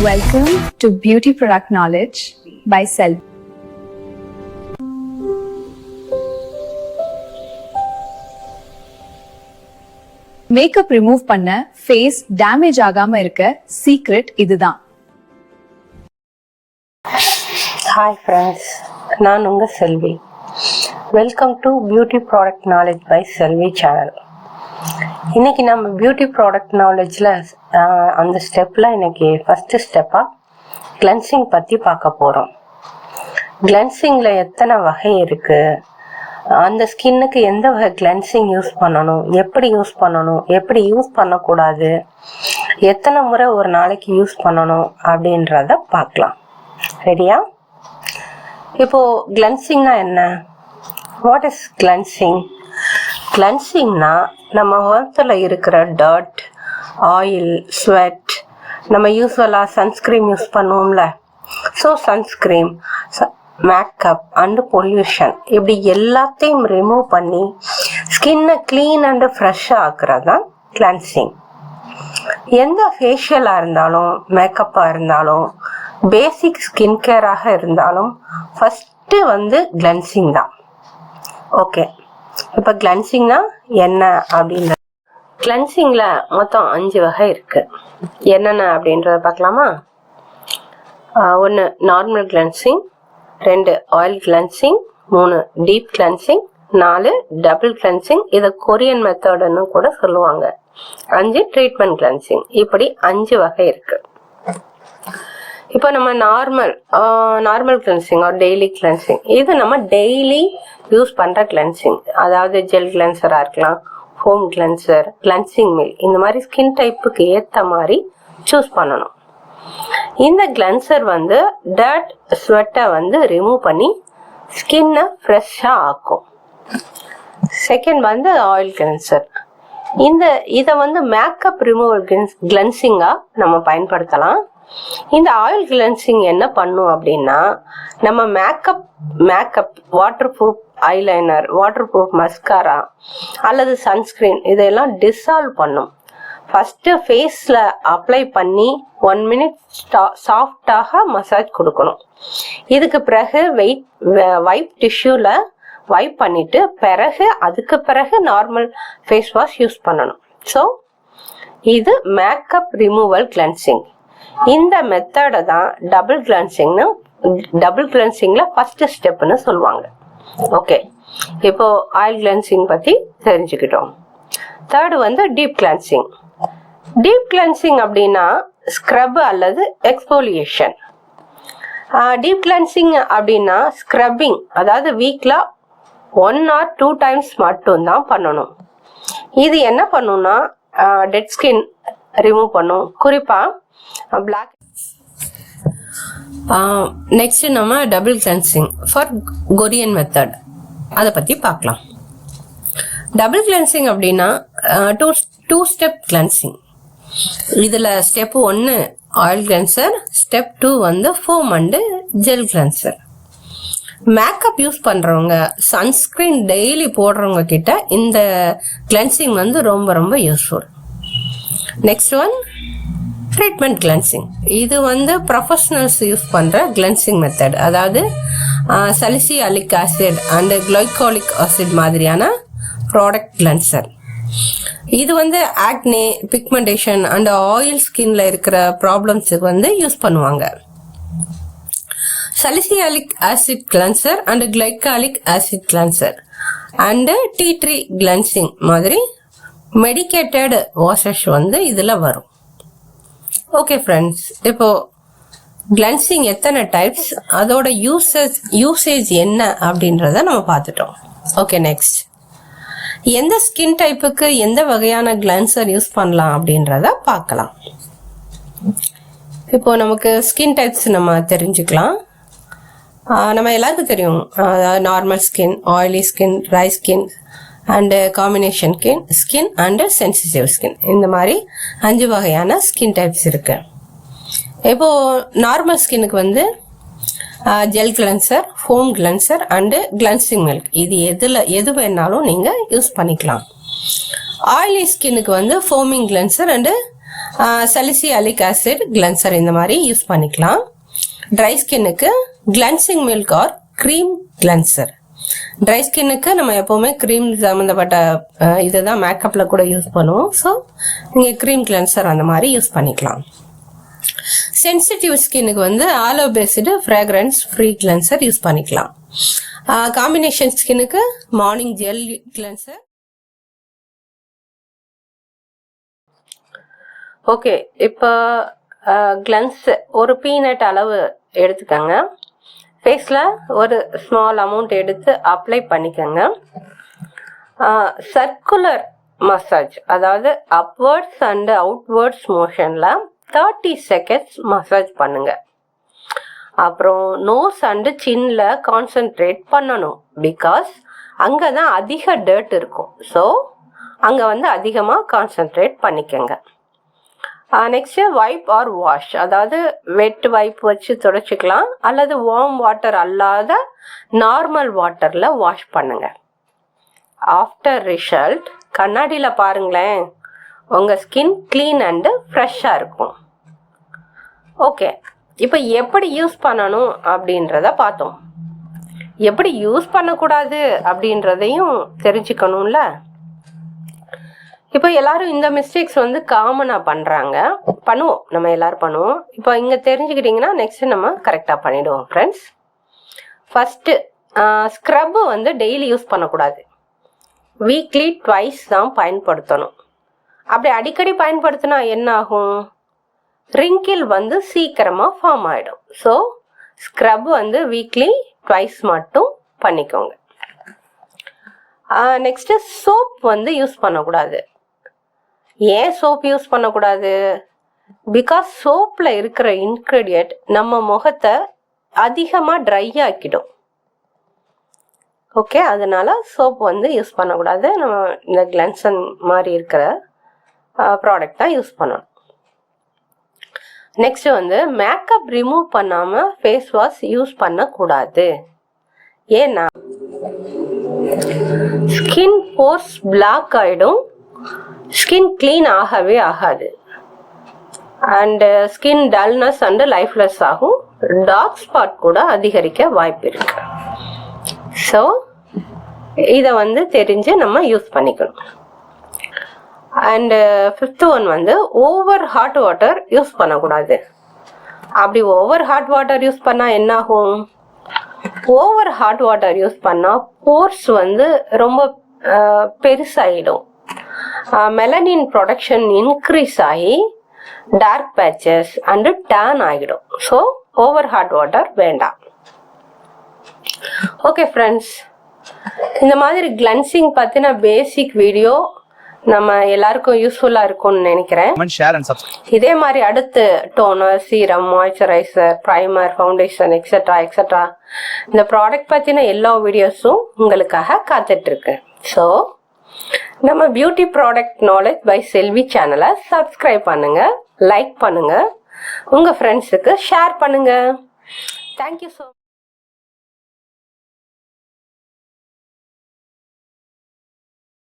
Welcome to Beauty Product Knowledge by Selvi. Makeup remove பண்ண face damage ஆகாம இருக்க secret இதுதான். ஹாய் ஃப்ரெண்ட்ஸ், நான் உங்கள் Selvi. Welcome to beauty product knowledge by Selvi channel. இன்னைக்கு நம்ம பியூட்டி ப்ராடக்ட் நாலேஜில் அந்த ஸ்டெப்பில் இன்னைக்கு ஃபஸ்ட்டு ஸ்டெப்பாக கிளென்சிங் பற்றி பார்க்க போகிறோம். கிளென்சிங்கில் எத்தனை வகை இருக்குது, அந்த ஸ்கின்னுக்கு எந்த வகை கிளென்சிங் யூஸ் பண்ணணும், எப்படி யூஸ் பண்ணணும், எப்படி யூஸ் பண்ணக்கூடாது, எத்தனை முறை ஒரு நாளைக்கு யூஸ் பண்ணணும் அப்படின்றத பார்க்கலாம். ரெடியா? இப்போது கிளென்சிங்னா என்ன? What is cleansing? கிளென்சிங்னா நம்ம முகத்தில் இருக்கிற டர்ட், ஆயில், ஸ்வெட், நம்ம யூஸ்வலாக சன்ஸ்க்ரீம் யூஸ் பண்ணுவோம்ல, so sunscreen, makeup and pollution இப்படி எல்லாத்தையும் ரிமூவ் பண்ணி ஸ்கின்னை க்ளீன் அண்டு ஃப்ரெஷ்ஷாக ஆக்குறது தான் கிளென்சிங். எந்த ஃபேஷியலாக இருந்தாலும், மேக்கப்பாக இருந்தாலும், பேசிக் ஸ்கின் கேராக இருந்தாலும் ஃபஸ்ட்டு கிளென்சிங் தான். ஓகே, இப்போ கிளென்சிங்னா என்ன அப்படின்ற கிளென்சிங்கில் மொத்தம் 5 வகை இருக்குது. என்னென்ன அப்படின்றத பார்க்கலாமா? 1 normal cleansing, 2 oil cleansing, 3 deep cleansing, 4 double cleansing, இதை கொரியன் மெத்தடுன்னு கூட சொல்லுவாங்க, 5 ட்ரீட்மெண்ட் கிளென்சிங். இப்படி 5 வகை இருக்குது. இப்போ நம்ம நார்மல் கிளென்சிங் ஒரு டெய்லி கிளென்சிங், இது நம்ம டெய்லி யூஸ் பண்ணுற கிளென்சிங். அதாவது ஜெல் கிளென்சராக இருக்கலாம், ஃபோம் கிளென்சர், கிளென்சிங் மில், இந்த மாதிரி ஸ்கின் டைப்புக்கு ஏற்ற மாதிரி சூஸ் பண்ணணும். இந்த கிளென்சர் டர்ட், ஸ்வெட்டை ரிமூவ் பண்ணி ஸ்கின்னை ஃப்ரெஷ்ஷாக ஆக்கும். Second oil cleanser. இதை மேக்கப் ரிமூவல் கிளென்சிங்காக நம்ம பயன்படுத்தலாம். இந்த ஆயில் கிளென்சிங் என்ன பண்ணும் அப்படின்னா, நம்ம makeup water proof eyeliner, water proof mascara அல்லது சன்ஸ்கிரீன் இதெல்லாம் டிசால்வ் பண்ணும். ஃபஸ்ட்டு ஃபேஸில் அப்ளை பண்ணி 1 மினிட் சாஃப்டாக மசாஜ் கொடுக்கணும். இதுக்கு பிறகு வைப் டிஷ்யூவில் வைப் பண்ணிட்டு அதுக்கு பிறகு நார்மல் ஃபேஸ் வாஷ் யூஸ் பண்ணணும். ஸோ இது மேக்கப் ரிமூவல் கிளென்சிங். இந்த மெத்தடை தான் டபுள் கிளென்சிங்ல ஃபர்ஸ்ட் ஸ்டெப்னு சொல்லுவாங்க. ஓகே, இப்போ ஆயில் கிளென்சிங் பத்தி தெரிஞ்சுக்கிட்டோம். Third deep cleansing. Deep cleansing அப்படின்னா ஸ்க்ரப் அல்லது எக்ஸ்போலியேஷன். டீப் கிளென்சிங் அப்படின்னா ஸ்க்ரப்பிங், அதாவது வீக்ல 1 or 2 times மட்டும்தான் பண்ணணும். இது என்ன பண்ணும்னா டெட் ஸ்கின் ரிமூவ் பண்ணும், குறிப்பா பிளாக். நெக்ஸ்ட் நம்ம double cleansing for Korean method, அதை பத்தி பார்க்கலாம். டபுள் கிளென்சிங் அப்படின்னா டூ ஸ்டெப் கிளென்சிங். இதுல step 1 oil cleanser, step 2 foam and gel cleanser. Makeup use பண்றவங்க, சன்ஸ்கிரீன் டெய்லி போடுறவங்க கிட்ட இந்த கிளென்சிங் ரொம்ப ரொம்ப யூஸ்ஃபுல். Next treatment cleansing. இது ப்ரொஃபஷனல்ஸ் யூஸ் பண்ற கிளென்சிங் மெத்தட். அதாவது salicylic acid and glycolic acid மாதிரியான ப்ராடக்ட் கிளென்சர். இது ஆக்னே, பிக்மெண்டேஷன் அண்ட் ஆயில் ஸ்கின்ல இருக்கிற ப்ராப்ளம்ஸுக்கு யூஸ் பண்ணுவாங்க. Salicylic acid cleanser and glycolic acid cleanser and tea tree cleansing மாதிரி medicated washes இதுல வரும். ஓகே ஃப்ரெண்ட்ஸ், இப்போ கிளென்சிங் எத்தனை டைப்ஸ், அதோட யூசேஜ் என்ன அப்படின்றத நம்ம பார்த்துட்டோம். ஓகே, நெக்ஸ்ட் எந்த ஸ்கின் டைப்புக்கு எந்த வகையான கிளென்சர் யூஸ் பண்ணலாம் அப்படின்றத பார்க்கலாம். இப்போ நமக்கு ஸ்கின் டைப்ஸ் நம்ம தெரிஞ்சுக்கலாம். நம்ம எல்லாருக்கும் தெரியும், normal skin, oily skin, dry skin and combination skin and sensitive skin, இந்த மாதிரி 5 வகையான ஸ்கின் டைப்ஸ் இருக்கு. இப்போ நார்மல் ஸ்கின்னுக்கு gel cleanser, foam cleanser and cleansing milk, இது எது வேணாலும் நீங்கள் யூஸ் பண்ணிக்கலாம். ஆயிலி ஸ்கின்னுக்கு foaming cleanser and salicylic acid cleanser இந்த மாதிரி யூஸ் பண்ணிக்கலாம். ட்ரை ஸ்கின்னுக்கு cleansing milk or cream cleanser. Dry ஸ்கின்னுக்கு நம்ம எப்போவுமே க்ரீம் சம்மந்தப்பட்ட இதுதான் மேக்கப்பில் கூட யூஸ் பண்ணுவோம். ஸோ நீங்கள் க்ரீம் கிளென்சர் அந்த மாதிரி யூஸ் பண்ணிக்கலாம். சென்சிட்டிவ் ஸ்கின்னுக்கு வந்து aloe based fragrance free cleanser use பண்ணிக்கலாம். காம்பினேஷன் ஸ்கின்னுக்கு மார்னிங் ஜெல் கிளென்சர். ஓகே, இப்போ கிளென்ஸ் ஒரு பீனட் அளவு எடுத்துக்கோங்க. ஃபேஸில் ஒரு ஸ்மால் அமௌண்ட் எடுத்து அப்ளை பண்ணிக்கோங்க. சர்க்குலர் மசாஜ், அதாவது அப்வர்ட்ஸ் அண்ட் அவுட்வர்ட்ஸ் மோஷனில் 30 செகண்ட்ஸ் மசாஜ் பண்ணுங்க. அப்புறம் நோஸ் அண்டு சின்ல கான்சென்ட்ரேட் பண்ணணும். பிகாஸ் அங்கே தான் அதிக டர்ட் இருக்கும். ஸோ அங்கே வந்து அதிகமாக கான்சென்ட்ரேட் பண்ணிக்கோங்க. நெக்ஸ்ட்டு வைப் ஆர் வாஷ், அதாவது வெட் வைப் வச்சு துடைச்சிக்கலாம் அல்லது வார்ம் வாட்டர் அல்லாத நார்மல் வாட்டரில் வாஷ் பண்ணுங்க. ஆஃப்டர் ரிசல்ட் கண்ணாடியில் பாருங்களேன், உங்கள் ஸ்கின் க்ளீன் அண்டு ஃப்ரெஷ்ஷாக இருக்கும். ஓகே, இப்போ எப்படி யூஸ் பண்ணணும் அப்படின்றத பார்த்தோம். எப்படி யூஸ் பண்ணக்கூடாது அப்படின்றதையும் தெரிஞ்சுக்கணும்ல. இப்போ எல்லாரும் இந்த மிஸ்டேக்ஸ் வந்து காமனாக பண்ணுவோம், நம்ம எல்லாரும் பண்ணுவோம். இப்போ இங்கே தெரிஞ்சுக்கிட்டிங்கன்னா நெக்ஸ்ட் நம்ம கரெக்டாக பண்ணிவிடுவோம் ஃப்ரெண்ட்ஸ். ஃபஸ்ட்டு ஸ்க்ரப்பு வந்து டெய்லி யூஸ் பண்ணக்கூடாது. வீக்லி ட்வைஸ் தான் பயன்படுத்தணும். அப்படி அடிக்கடி பயன்படுத்தினா என்ன ஆகும்? ரிங்கிள் வந்து சீக்கிரமாக ஃபார்ம் ஆகிடும். ஸோ ஸ்க்ரப் வந்து வீக்லி ட்வைஸ் மட்டும் பண்ணிக்கோங்க. நெக்ஸ்ட்டு சோப் வந்து யூஸ் பண்ணக்கூடாது. ஏன் சோப் யூஸ் பண்ணக்கூடாது? பிகாஸ் சோப்பில் இருக்கிற இன்க்ரீடியன்ட் நம்ம முகத்தை அதிகமாக ட்ரை ஆக்கிடும். ஓகே, அதனால சோப் வந்து யூஸ் பண்ணக்கூடாது. நம்ம இந்த கிளென்சர் மாதிரி இருக்கிற ப்ராடக்ட் தான் யூஸ் பண்ணணும். நெக்ஸ்ட் வந்து மேக்கப் ரிமூவ் பண்ணாமல் ஃபேஸ் வாஷ் யூஸ் பண்ணக்கூடாது. ஏன்னா ஸ்கின் போர்ஸ் பிளாக் ஆகிடும், ஸ்கின் க்ளீன் ஆகவே ஆகாது, and skin dullness and lifeless ஆகும். டார்க் ஸ்பாட் கூட அதிகரிக்க வாய்ப்பு இருக்கு. ஸோ இதை வந்து தெரிஞ்சு நம்ம யூஸ் பண்ணிக்கணும். அண்டு ஃபிஃப்த் ஒன் வந்து ஓவர் ஹாட் வாட்டர் யூஸ் பண்ணக்கூடாது. அப்படி ஓவர் ஹாட் வாட்டர் யூஸ் பண்ணால் என்ன ஆகும்? ஓவர் ஹாட் வாட்டர் யூஸ் பண்ணால் போர்ஸ் வந்து ரொம்ப பெருசாகிடும். மெலனின் ப்ரொடக்ஷன் இன்க்ரீஸ் ஆகி டார்க் பேச்சஸ் அண்டு டேன் ஆகிடும். ஸோ ஓவர் ஹாட் வாட்டர் வேண்டாம். ஓகே ஃப்ரெண்ட்ஸ், இந்த மாதிரி கிளென்சிங் பற்றின பேசிக் வீடியோ நம்ம எல்லாருக்கும் யூஸ்ஃபுல்லாக இருக்கும்னு நினைக்கிறேன். இதே மாதிரி அடுத்து toner, serum, moisturiser, primer, foundation etcetera etcetera இந்த ப்ராடக்ட் பற்றின எல்லா வீடியோஸும் உங்களுக்காக காத்துட்ருக்கு. ஸோ நம்ம beauty product knowledge by Selvi சேனலை சப்ஸ்கிரைப் பண்ணுங்க, லைக் பண்ணுங்க, உங்கள் ஃப்ரெண்ட்ஸுக்கு ஷேர் பண்ணுங்க. Thank you so much.